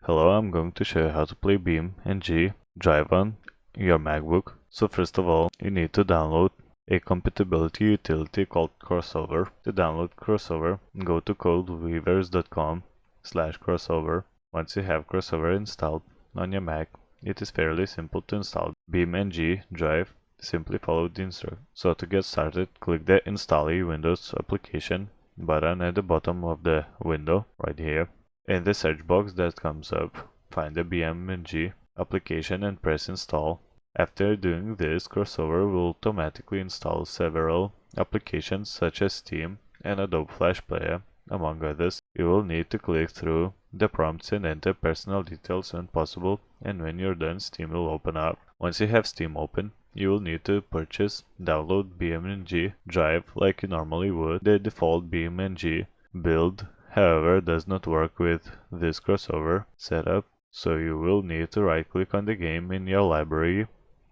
Hello, I'm going to show you how to play Beam and G Drive on your MacBook. So first of all, you need to download a compatibility utility called Crossover. To download Crossover, go to codeweavers.com/crossover. Once you have Crossover installed on your Mac, it is fairly simple to install Beam and G Drive. Simply follow the instructions. So to get started, click the Install a Windows application button at the bottom of the window right here. In the search box that comes up, find the BeamNG application and press install. After doing this, Crossover will automatically install several applications such as Steam and Adobe Flash Player, among others. You will need to click through the prompts and enter personal details when possible, and when you're done, Steam will open up. Once you have Steam open, you will need to download BeamNG Drive like you normally would. The default BeamNG build however does not work with this crossover setup, so you will need to right click on the game in your library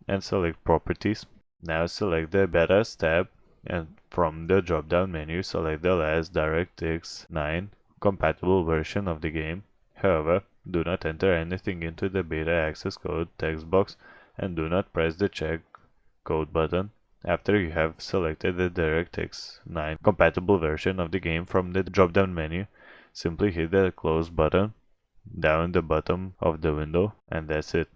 and select Properties. Now select the Betas tab and from the drop down menu select the last DirectX 9 compatible version of the game. However, do not enter anything into the beta access code text box and do not press the check code button after you have selected the DirectX 9 compatible version of the game. From the drop-down menu, simply hit the close button down the bottom of the window, and that's it.